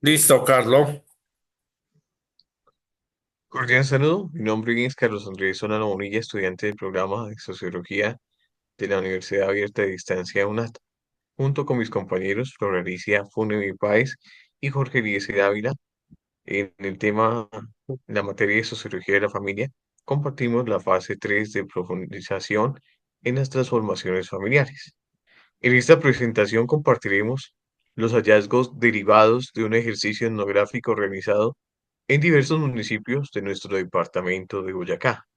Listo, Carlos. Cordial saludo, mi nombre es Carlos Andrés Solano Bonilla, estudiante del programa de Sociología de la Universidad Abierta de Distancia UNAT, junto con mis compañeros Flora Alicia Funemi Páez y Jorge Eliezer Ávila, en el tema, en la materia de Sociología de la Familia, compartimos la fase 3 de profundización en las transformaciones familiares. En esta presentación compartiremos los hallazgos derivados de un ejercicio etnográfico realizado en diversos municipios de nuestro departamento de Boyacá,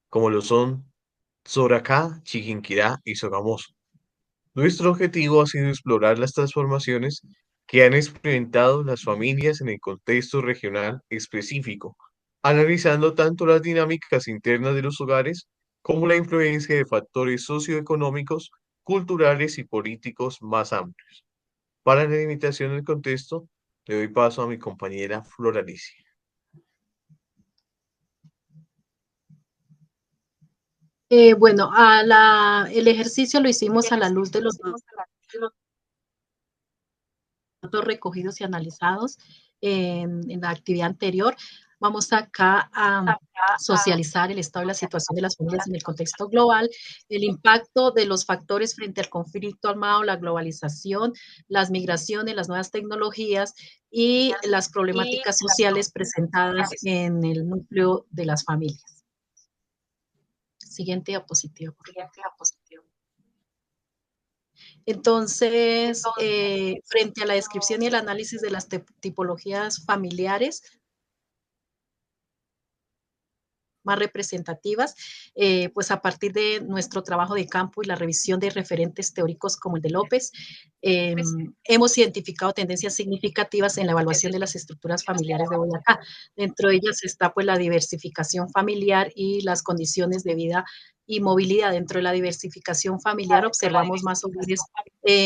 como lo son Soracá, Chiquinquirá y Sogamoso. Nuestro objetivo ha sido explorar las transformaciones que han experimentado las familias en el contexto regional específico, analizando tanto las dinámicas internas de los hogares como la influencia de factores socioeconómicos, culturales y políticos más amplios. Para la limitación del contexto, le doy paso a mi compañera Flora Alicia. Bueno, el ejercicio lo hicimos a la luz de los datos recogidos y analizados en la actividad anterior. Vamos acá a socializar el estado y la situación de las familias en el contexto global, el impacto de los factores frente al conflicto armado, la globalización, las migraciones, las nuevas tecnologías y las problemáticas sociales presentadas en el núcleo de las familias. Siguiente diapositiva, por favor. Entonces, frente a la descripción y el análisis de las tipologías familiares más representativas, pues a partir de nuestro trabajo de campo y la revisión de referentes teóricos como el de López, hemos identificado tendencias significativas en la evaluación de las estructuras familiares de Boyacá. Dentro de ellas está pues la diversificación familiar y las condiciones de vida y movilidad. Dentro de la diversificación familiar observamos más hogares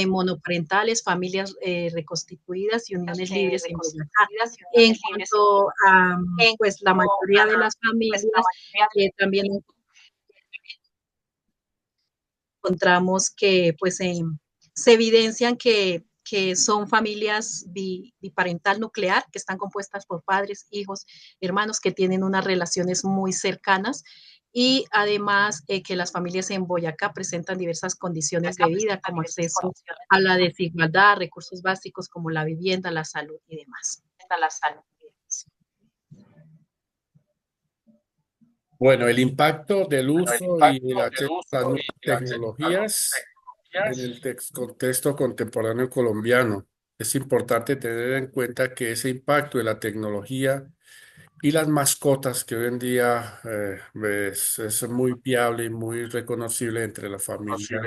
monoparentales, familias reconstituidas y uniones libres en Boyacá. En cuanto a pues la mayoría de las familias, también encontramos que pues se evidencian que son familias biparental nuclear, que están compuestas por padres, hijos, hermanos, que tienen unas relaciones muy cercanas y además que las familias en Boyacá presentan diversas condiciones de vida como acceso a la desigualdad, recursos básicos como la vivienda, la salud y demás. Bueno, el impacto del uso y el acceso a las nuevas tecnologías en el contexto contemporáneo colombiano. Es importante tener en cuenta que ese impacto de la tecnología y las mascotas que hoy en día es muy viable y muy reconocible entre la familia,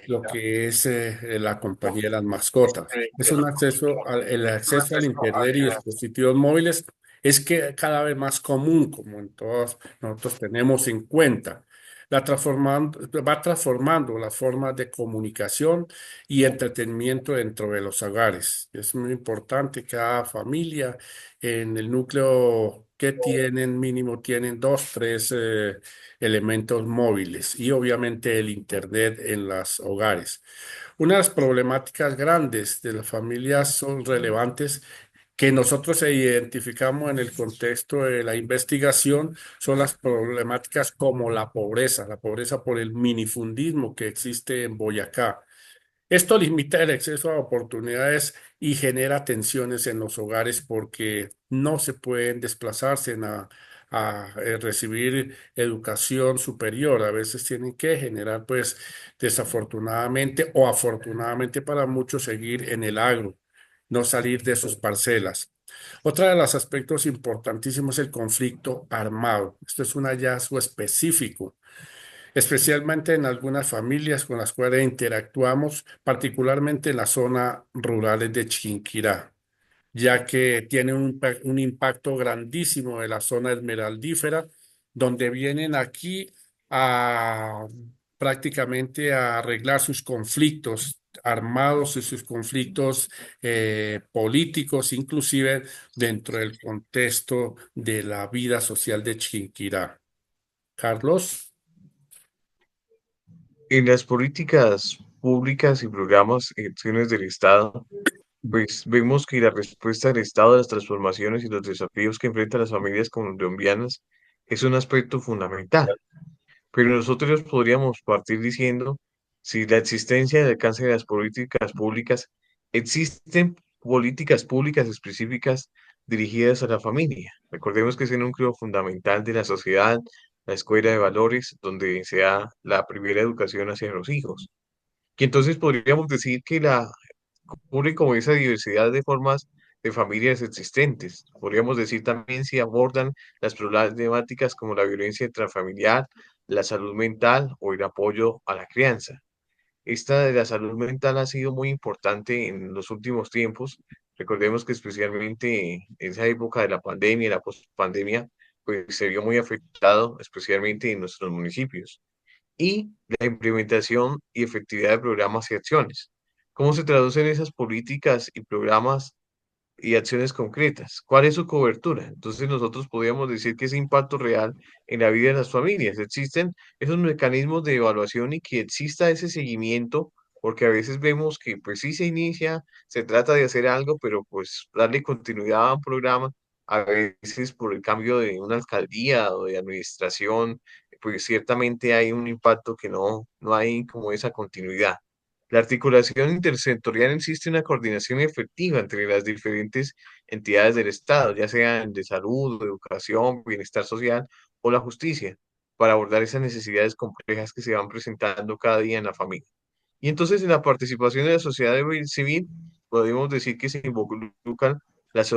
lo que es la compañía de las mascotas. Es un el acceso al Internet y dispositivos móviles es que cada vez más común, como en todos nosotros tenemos en cuenta. Va transformando las formas de comunicación y entretenimiento dentro de los hogares. Es muy importante cada familia en el núcleo que tienen, mínimo tienen dos, tres elementos móviles y obviamente el Internet en los hogares. Una de las problemáticas grandes de las familias son relevantes que nosotros identificamos en el contexto de la investigación son las problemáticas como la pobreza por el minifundismo que existe en Boyacá. Esto limita el acceso a oportunidades y genera tensiones en los hogares porque no se pueden desplazarse recibir educación superior. A veces tienen que generar, pues, desafortunadamente o afortunadamente para muchos, seguir en el agro, no salir de sus parcelas. Otra de los aspectos importantísimos es el conflicto armado. Esto es un hallazgo específico especialmente en algunas familias con las cuales interactuamos, particularmente en las zonas rurales de Chiquinquirá, ya que tiene un impacto grandísimo de la zona esmeraldífera, donde vienen aquí a prácticamente a arreglar sus conflictos armados y sus conflictos políticos, inclusive dentro del contexto de la vida social de Chiquinquirá. Carlos. En las políticas públicas y programas y acciones del Estado, pues vemos que la respuesta del Estado a las transformaciones y los desafíos que enfrentan las familias colombianas es un aspecto fundamental. Pero nosotros podríamos partir diciendo si la existencia y el alcance de las políticas públicas, existen políticas públicas específicas dirigidas a la familia. Recordemos que es el núcleo fundamental de la sociedad, la escuela de valores, donde se da la primera educación hacia los hijos. Y entonces podríamos decir que la cubre como esa diversidad de formas de familias existentes. Podríamos decir también si abordan las problemáticas como la violencia intrafamiliar, la salud mental o el apoyo a la crianza. Esta de la salud mental ha sido muy importante en los últimos tiempos. Recordemos que especialmente en esa época de la pandemia y la pospandemia, pues se vio muy afectado, especialmente en nuestros municipios y la implementación y efectividad de programas y acciones. ¿Cómo se traducen esas políticas y programas y acciones concretas? ¿Cuál es su cobertura? Entonces nosotros podríamos decir que ese impacto real en la vida de las familias. Existen esos mecanismos de evaluación y que exista ese seguimiento, porque a veces vemos que pues sí se inicia, se trata de hacer algo, pero pues darle continuidad a un programa, a veces por el cambio de una alcaldía o de administración, pues ciertamente hay un impacto que no hay como esa continuidad. La articulación intersectorial existe una coordinación efectiva entre las diferentes entidades del Estado, ya sean de salud, educación, bienestar social o la justicia, para abordar esas necesidades complejas que se van presentando cada día en la familia. Y entonces en la participación de la sociedad civil, podemos decir que se involucran las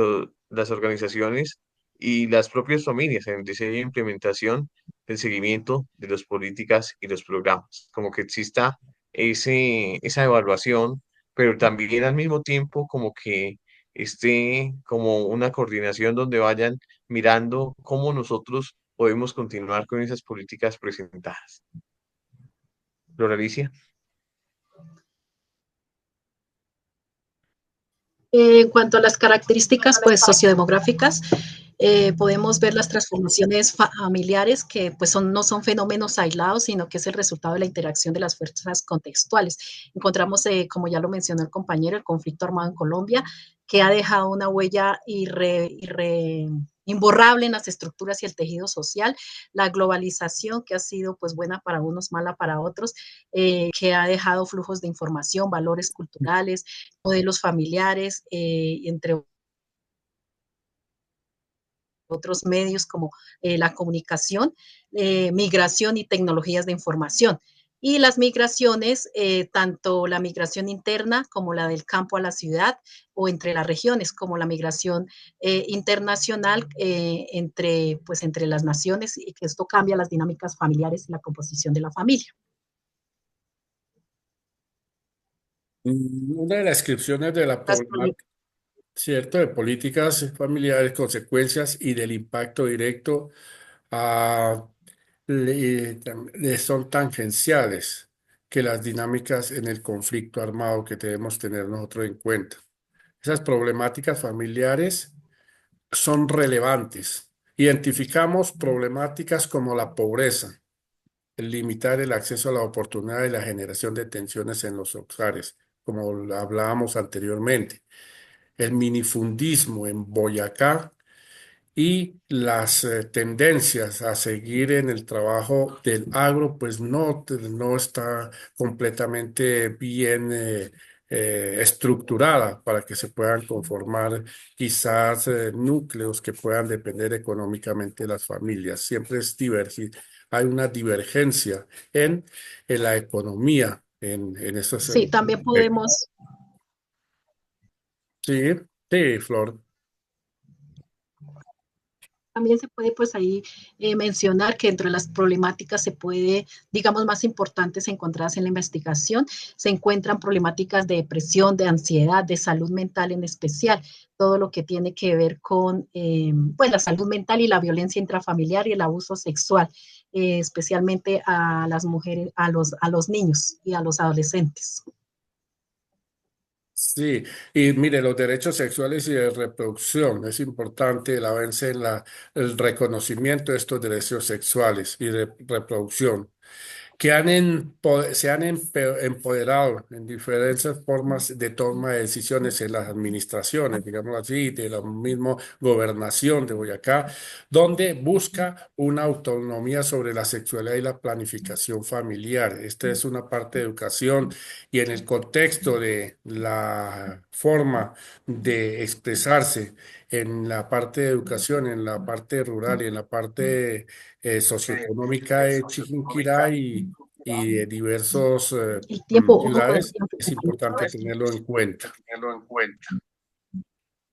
organizaciones y las propias familias en el diseño e implementación del seguimiento de las políticas y los programas, como que exista esa evaluación, pero también al mismo tiempo como que esté como una coordinación donde vayan mirando cómo nosotros podemos continuar con esas políticas presentadas. Floralicia. En cuanto a las características pues, sociodemográficas, podemos ver las transformaciones familiares que pues no son fenómenos aislados, sino que es el resultado de la interacción de las fuerzas contextuales. Encontramos, como ya lo mencionó el compañero, el conflicto armado en Colombia, que ha dejado una huella imborrable en las estructuras y el tejido social, la globalización que ha sido pues buena para unos, mala para otros, que ha dejado flujos de información, valores culturales, modelos familiares, entre otros medios como la comunicación, migración y tecnologías de información. Y las migraciones, tanto la migración interna como la del campo a la ciudad o entre las regiones, como la migración internacional entre las naciones y que esto cambia las dinámicas familiares y la composición de la familia. Una de las descripciones de la problemática, cierto, de políticas familiares, consecuencias y del impacto directo a, son tangenciales que las dinámicas en el conflicto armado que debemos tener nosotros en cuenta. Esas problemáticas familiares son relevantes. Identificamos problemáticas como la pobreza, el limitar el acceso a la oportunidad y la generación de tensiones en los hogares, como hablábamos anteriormente, el minifundismo en Boyacá y las tendencias a seguir en el trabajo del agro, pues no está completamente bien estructurada para que se puedan conformar quizás núcleos que puedan depender económicamente de las familias. Siempre hay una divergencia en la economía, en esos. Sí, también podemos. Sí, sí, Flor. También se puede pues ahí mencionar que entre las problemáticas se puede, digamos, más importantes encontradas en la investigación, se encuentran problemáticas de depresión, de ansiedad, de salud mental en especial, todo lo que tiene que ver con pues la salud mental y la violencia intrafamiliar y el abuso sexual, especialmente a las mujeres, a los niños y a los adolescentes. Sí, y mire, los derechos sexuales y de reproducción, es importante el avance el reconocimiento de estos derechos sexuales y de reproducción, que se han empoderado en diferentes formas de toma de decisiones en las administraciones, digamos así, de la misma gobernación de Boyacá, donde busca una autonomía sobre la sexualidad y la planificación familiar. Esta es una parte de educación y en el contexto de la forma de expresarse en la parte de educación, en la parte rural y en la parte socioeconómica de Chiquinquirá y de diversos El tiempo, ojo con el ciudades, tiempo, es compañero. importante tenerlo en cuenta.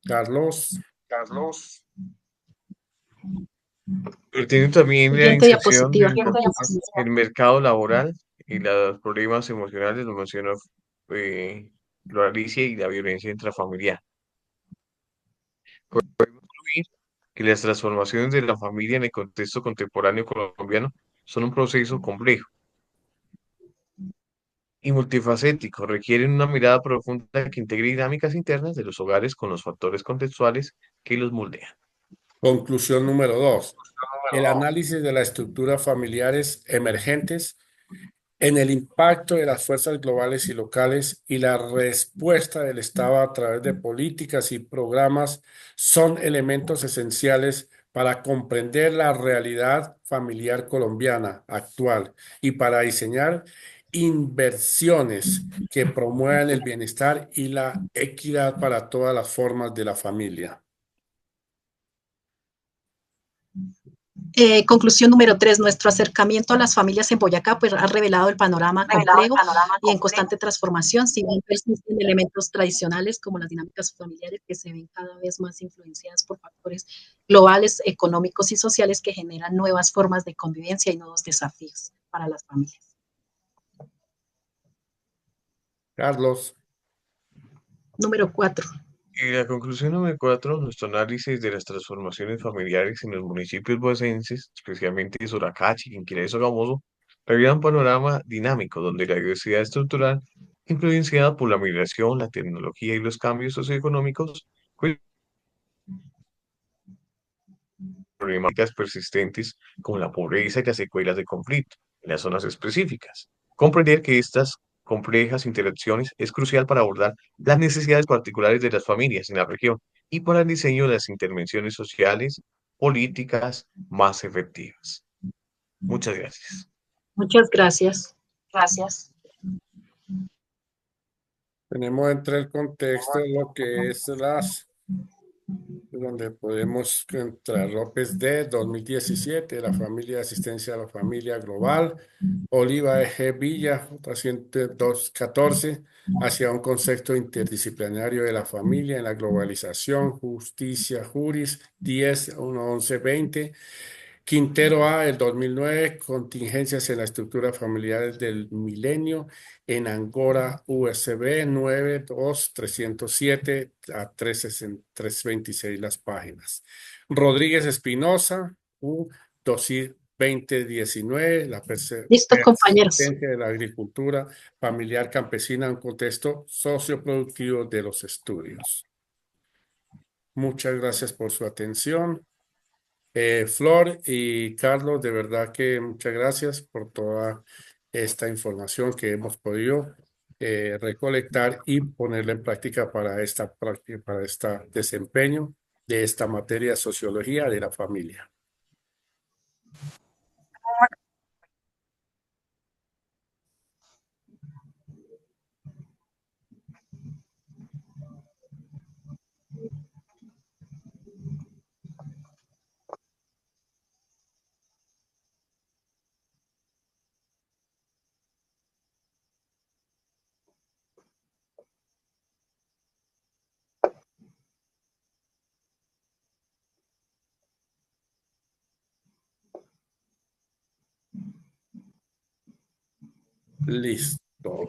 Carlos, Tiene también la Siguiente inserción diapositiva. el mercado laboral y los problemas emocionales, lo mencionó Alicia, y la violencia intrafamiliar. Podemos concluir que las transformaciones de la familia en el contexto contemporáneo colombiano son un proceso complejo y multifacético, requieren una mirada profunda que integre dinámicas internas de los hogares con los factores contextuales que los moldean. conclusión número 2. El análisis de las estructuras familiares emergentes en el impacto de las fuerzas globales y locales y la respuesta del Estado a través de políticas y programas son elementos esenciales para comprender la realidad familiar colombiana actual y para diseñar inversiones que promuevan el bienestar y la equidad para todas las formas de la familia. Conclusión número 3. Nuestro acercamiento a las familias en Boyacá pues, ha revelado el panorama complejo y en constante transformación, si bien persisten elementos tradicionales como las dinámicas familiares que se ven cada vez más influenciadas por factores globales, económicos y sociales que generan nuevas formas de convivencia y nuevos desafíos para las familias. Carlos. Número 4. Y la conclusión número 4, nuestro análisis de las transformaciones familiares en los municipios boyacenses, especialmente Soracachi, Chiquinquirá y Sogamoso, revela un panorama dinámico donde la diversidad estructural, influenciada por la migración, la tecnología y los cambios socioeconómicos, con problemáticas persistentes como la pobreza y las secuelas de conflicto en las zonas específicas. Comprender que estas complejas interacciones es crucial para abordar las necesidades particulares de las familias en la región y para el diseño de las intervenciones sociales, políticas más efectivas. Muchas gracias. Muchas gracias. Tenemos entre el contexto lo que es donde podemos entrar López D, 2017, la familia de asistencia a la familia global, Oliva G. Villa, 214, hacia un concepto interdisciplinario de la familia en la globalización, justicia, juris, 10, 1, 11, 20. Quintero A, el 2009, contingencias en la estructura familiar del milenio, en Angora USB 92307 a 326 las páginas. Rodríguez Espinosa, U 2019, la Listos, compañeros. persistencia de la agricultura familiar campesina en un contexto socioproductivo de los estudios. Muchas gracias por su atención. Flor y Carlos, de verdad que muchas gracias por toda esta información que hemos podido recolectar y ponerla en práctica para para este desempeño de esta materia de sociología de la familia. Listo.